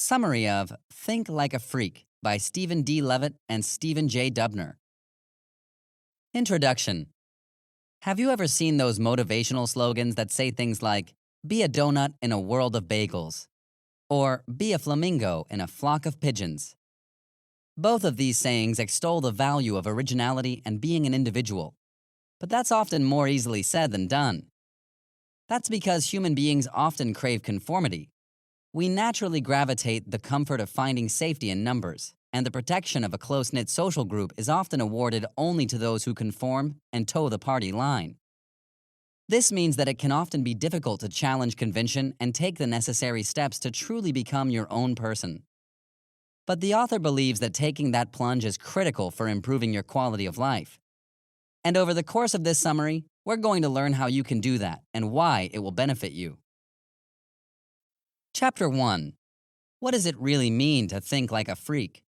Summary of Think Like a Freak by Stephen D. Levitt and Stephen J. Dubner. Introduction. Have you ever seen those motivational slogans that say things like, be a donut in a world of bagels, or be a flamingo in a flock of pigeons? Both of these sayings extol the value of originality and being an individual, but that's often more easily said than done. That's because human beings often crave conformity. We naturally gravitate the comfort of finding safety in numbers, and the protection of a close-knit social group is often awarded only to those who conform and toe the party line. This means that it can often be difficult to challenge convention and take the necessary steps to truly become your own person. But the author believes that taking that plunge is critical for improving your quality of life. And over the course of this summary, we're going to learn how you can do that and why it will benefit you. Chapter 1. What does it really mean to think like a freak?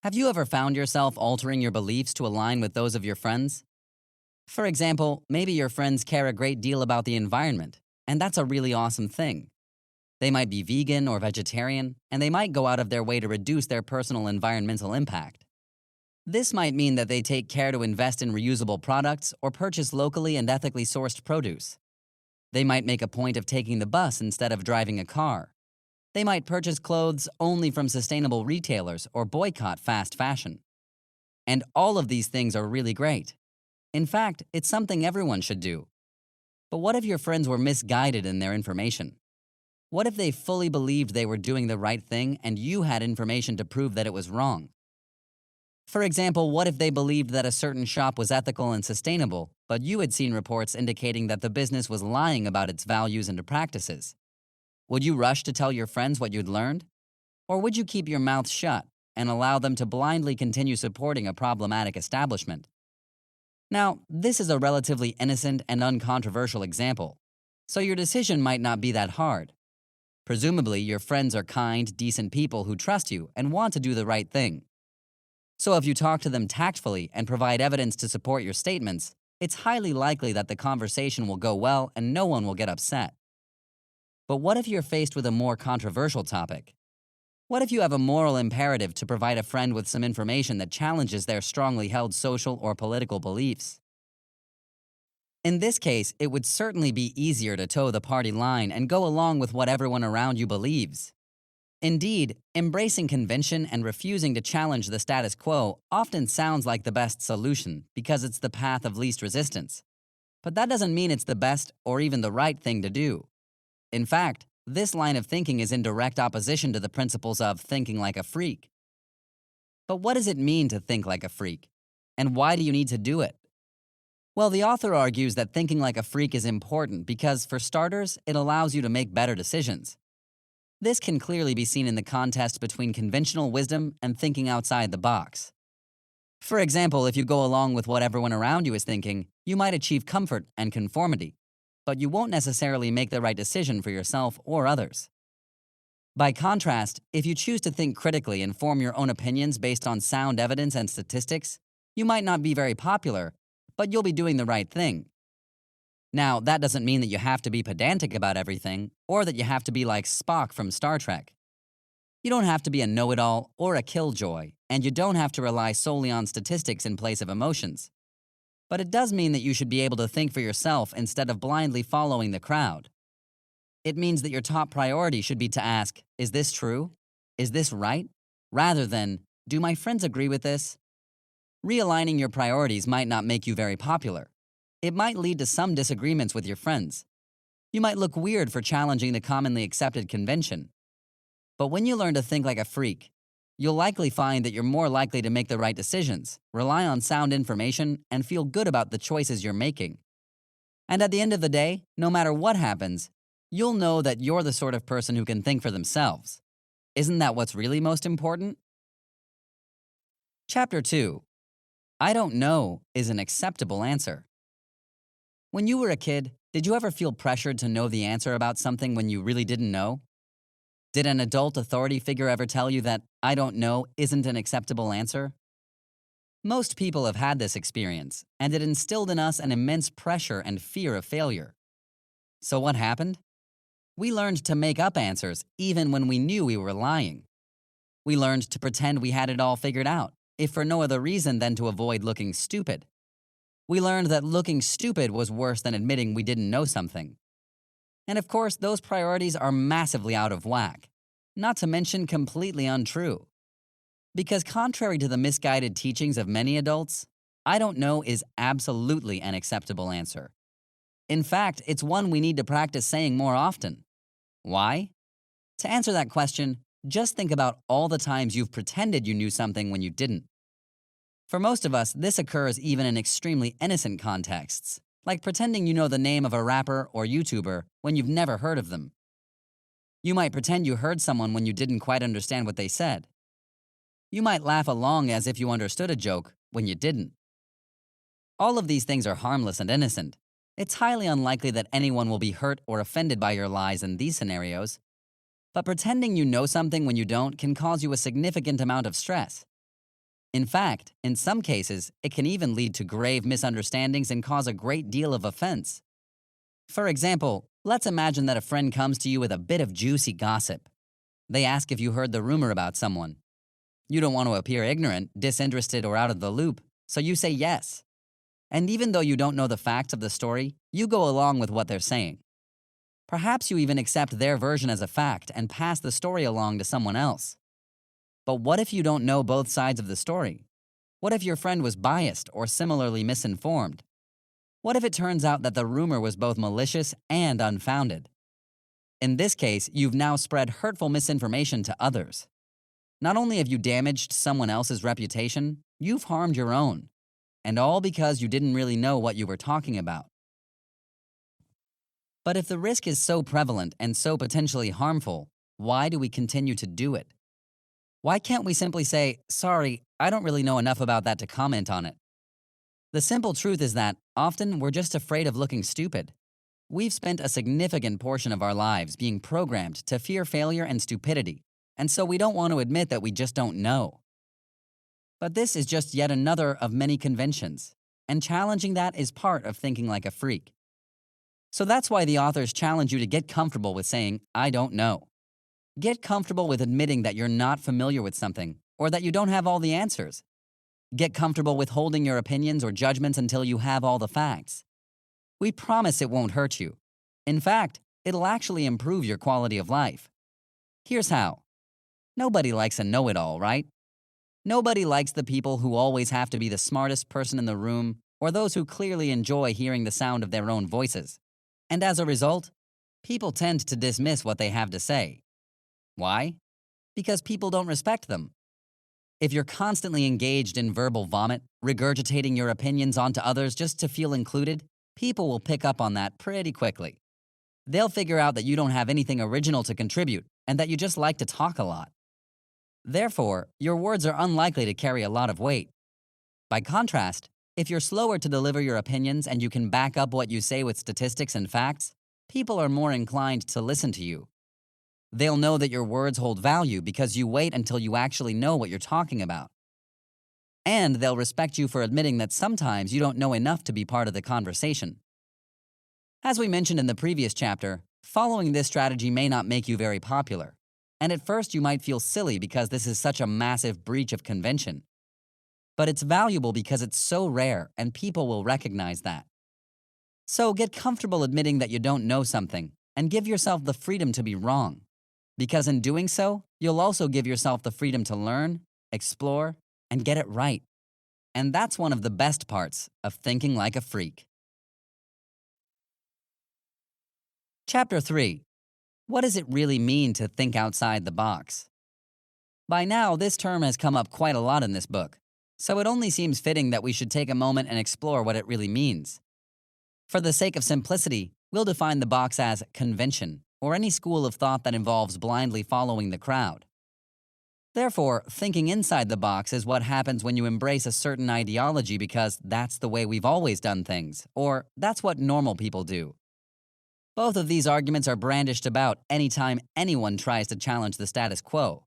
Have you ever found yourself altering your beliefs to align with those of your friends? For example, maybe your friends care a great deal about the environment, and that's a really awesome thing. They might be vegan or vegetarian, and they might go out of their way to reduce their personal environmental impact. This might mean that they take care to invest in reusable products or purchase locally and ethically sourced produce. They might make a point of taking the bus instead of driving a car. They might purchase clothes only from sustainable retailers or boycott fast fashion. And all of these things are really great. In fact, it's something everyone should do. But what if your friends were misguided in their information? What if they fully believed they were doing the right thing and you had information to prove that it was wrong? For example, what if they believed that a certain shop was ethical and sustainable, but you had seen reports indicating that the business was lying about its values and practices? Would you rush to tell your friends what you'd learned? Or would you keep your mouth shut and allow them to blindly continue supporting a problematic establishment? Now, this is a relatively innocent and uncontroversial example, so your decision might not be that hard. Presumably, your friends are kind, decent people who trust you and want to do the right thing. So if you talk to them tactfully and provide evidence to support your statements, it's highly likely that the conversation will go well and no one will get upset. But what if you're faced with a more controversial topic? What if you have a moral imperative to provide a friend with some information that challenges their strongly held social or political beliefs? In this case, it would certainly be easier to toe the party line and go along with what everyone around you believes. Indeed, embracing convention and refusing to challenge the status quo often sounds like the best solution because it's the path of least resistance. But that doesn't mean it's the best or even the right thing to do. In fact, this line of thinking is in direct opposition to the principles of thinking like a freak. But what does it mean to think like a freak? And why do you need to do it? Well, the author argues that thinking like a freak is important because, for starters, it allows you to make better decisions. This can clearly be seen in the contest between conventional wisdom and thinking outside the box. For example, if you go along with what everyone around you is thinking, you might achieve comfort and conformity, but you won't necessarily make the right decision for yourself or others. By contrast, if you choose to think critically and form your own opinions based on sound evidence and statistics, you might not be very popular, but you'll be doing the right thing. Now, that doesn't mean that you have to be pedantic about everything, or that you have to be like Spock from Star Trek. You don't have to be a know-it-all or a killjoy, and you don't have to rely solely on statistics in place of emotions. But it does mean that you should be able to think for yourself instead of blindly following the crowd. It means that your top priority should be to ask, is this true? Is this right? Rather than, do my friends agree with this? Realigning your priorities might not make you very popular. It might lead to some disagreements with your friends. You might look weird for challenging the commonly accepted convention. But when you learn to think like a freak, you'll likely find that you're more likely to make the right decisions, rely on sound information, and feel good about the choices you're making. And at the end of the day, no matter what happens, you'll know that you're the sort of person who can think for themselves. Isn't that what's really most important? Chapter 2. I don't know is an acceptable answer. When you were a kid, did you ever feel pressured to know the answer about something when you really didn't know? Did an adult authority figure ever tell you that I don't know isn't an acceptable answer? Most people have had this experience, and it instilled in us an immense pressure and fear of failure. So what happened? We learned to make up answers even when we knew we were lying. We learned to pretend we had it all figured out, if for no other reason than to avoid looking stupid. We learned that looking stupid was worse than admitting we didn't know something. And of course, those priorities are massively out of whack, not to mention completely untrue. Because contrary to the misguided teachings of many adults, I don't know is absolutely an acceptable answer. In fact, it's one we need to practice saying more often. Why? To answer that question, just think about all the times you've pretended you knew something when you didn't. For most of us, this occurs even in extremely innocent contexts, like pretending you know the name of a rapper or YouTuber when you've never heard of them. You might pretend you heard someone when you didn't quite understand what they said. You might laugh along as if you understood a joke when you didn't. All of these things are harmless and innocent. It's highly unlikely that anyone will be hurt or offended by your lies in these scenarios. But pretending you know something when you don't can cause you a significant amount of stress. In fact, in some cases, it can even lead to grave misunderstandings and cause a great deal of offense. For example, let's imagine that a friend comes to you with a bit of juicy gossip. They ask if you heard the rumor about someone. You don't want to appear ignorant, disinterested, or out of the loop, so you say yes. And even though you don't know the facts of the story, you go along with what they're saying. Perhaps you even accept their version as a fact and pass the story along to someone else. But what if you don't know both sides of the story? What if your friend was biased or similarly misinformed? What if it turns out that the rumor was both malicious and unfounded? In this case, you've now spread hurtful misinformation to others. Not only have you damaged someone else's reputation, you've harmed your own. And all because you didn't really know what you were talking about. But if the risk is so prevalent and so potentially harmful, why do we continue to do it? Why can't we simply say, "Sorry, I don't really know enough about that to comment on it"? The simple truth is that often we're just afraid of looking stupid. We've spent a significant portion of our lives being programmed to fear failure and stupidity, and so we don't want to admit that we just don't know. But this is just yet another of many conventions, and challenging that is part of thinking like a freak. So that's why the authors challenge you to get comfortable with saying, "I don't know." Get comfortable with admitting that you're not familiar with something, or that you don't have all the answers. Get comfortable with holding your opinions or judgments until you have all the facts. We promise it won't hurt you. In fact, it'll actually improve your quality of life. Here's how. Nobody likes a know-it-all, right? Nobody likes the people who always have to be the smartest person in the room, or those who clearly enjoy hearing the sound of their own voices. And as a result, people tend to dismiss what they have to say. Why? Because people don't respect them. If you're constantly engaged in verbal vomit, regurgitating your opinions onto others just to feel included, people will pick up on that pretty quickly. They'll figure out that you don't have anything original to contribute and that you just like to talk a lot. Therefore, your words are unlikely to carry a lot of weight. By contrast, if you're slower to deliver your opinions and you can back up what you say with statistics and facts, people are more inclined to listen to you. They'll know that your words hold value because you wait until you actually know what you're talking about. And they'll respect you for admitting that sometimes you don't know enough to be part of the conversation. As we mentioned in the previous chapter, following this strategy may not make you very popular. And at first you might feel silly because this is such a massive breach of convention. But it's valuable because it's so rare and people will recognize that. So get comfortable admitting that you don't know something and give yourself the freedom to be wrong. Because in doing so, you'll also give yourself the freedom to learn, explore, and get it right. And that's one of the best parts of thinking like a freak. Chapter 3. What does it really mean to think outside the box? By now, this term has come up quite a lot in this book, so it only seems fitting that we should take a moment and explore what it really means. For the sake of simplicity, we'll define the box as convention, or any school of thought that involves blindly following the crowd. Therefore, thinking inside the box is what happens when you embrace a certain ideology because that's the way we've always done things, or that's what normal people do. Both of these arguments are brandished about anytime anyone tries to challenge the status quo.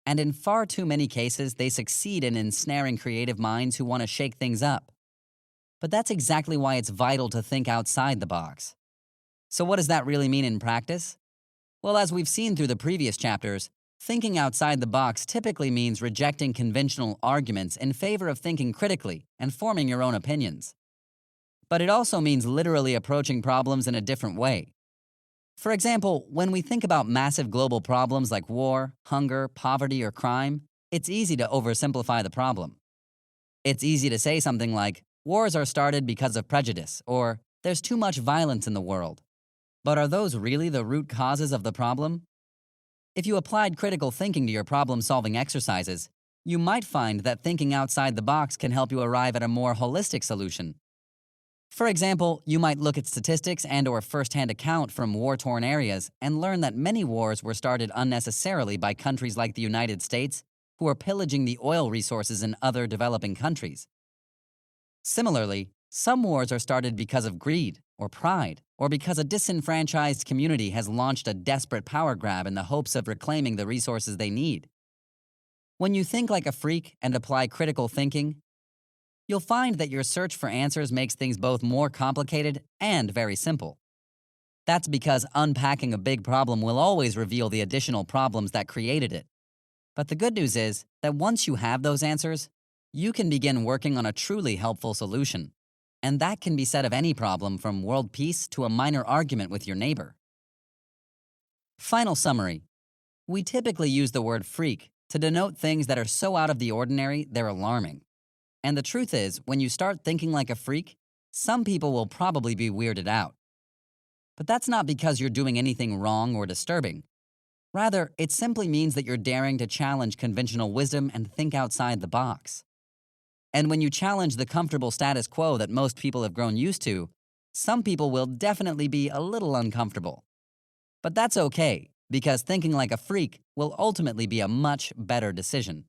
And in far too many cases, they succeed in ensnaring creative minds who want to shake things up. But that's exactly why it's vital to think outside the box. So what does that really mean in practice? Well, as we've seen through the previous chapters, thinking outside the box typically means rejecting conventional arguments in favor of thinking critically and forming your own opinions. But it also means literally approaching problems in a different way. For example, when we think about massive global problems like war, hunger, poverty, or crime, it's easy to oversimplify the problem. It's easy to say something like, wars are started because of prejudice, or there's too much violence in the world. But are those really the root causes of the problem? If you applied critical thinking to your problem-solving exercises, you might find that thinking outside the box can help you arrive at a more holistic solution. For example, you might look at statistics and/or first-hand account from war-torn areas and learn that many wars were started unnecessarily by countries like the United States, who are pillaging the oil resources in other developing countries. Similarly, some wars are started because of greed or pride, or because a disenfranchised community has launched a desperate power grab in the hopes of reclaiming the resources they need. When you think like a freak and apply critical thinking, you'll find that your search for answers makes things both more complicated and very simple. That's because unpacking a big problem will always reveal the additional problems that created it. But the good news is that once you have those answers, you can begin working on a truly helpful solution. And that can be said of any problem from world peace to a minor argument with your neighbor. Final summary. We typically use the word freak to denote things that are so out of the ordinary they're alarming. And the truth is, when you start thinking like a freak, some people will probably be weirded out. But that's not because you're doing anything wrong or disturbing. Rather, it simply means that you're daring to challenge conventional wisdom and think outside the box. And when you challenge the comfortable status quo that most people have grown used to, some people will definitely be a little uncomfortable. But that's okay, because thinking like a freak will ultimately be a much better decision.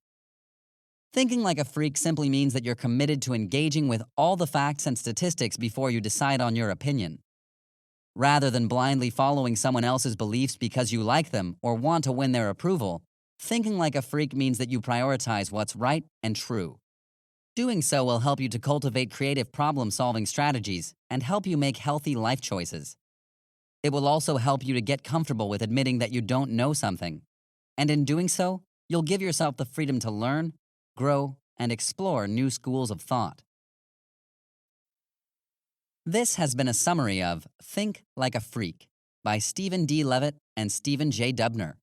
Thinking like a freak simply means that you're committed to engaging with all the facts and statistics before you decide on your opinion. Rather than blindly following someone else's beliefs because you like them or want to win their approval, thinking like a freak means that you prioritize what's right and true. Doing so will help you to cultivate creative problem-solving strategies and help you make healthy life choices. It will also help you to get comfortable with admitting that you don't know something. And in doing so, you'll give yourself the freedom to learn, grow, and explore new schools of thought. This has been a summary of Think Like a Freak by Stephen D. Levitt and Stephen J. Dubner.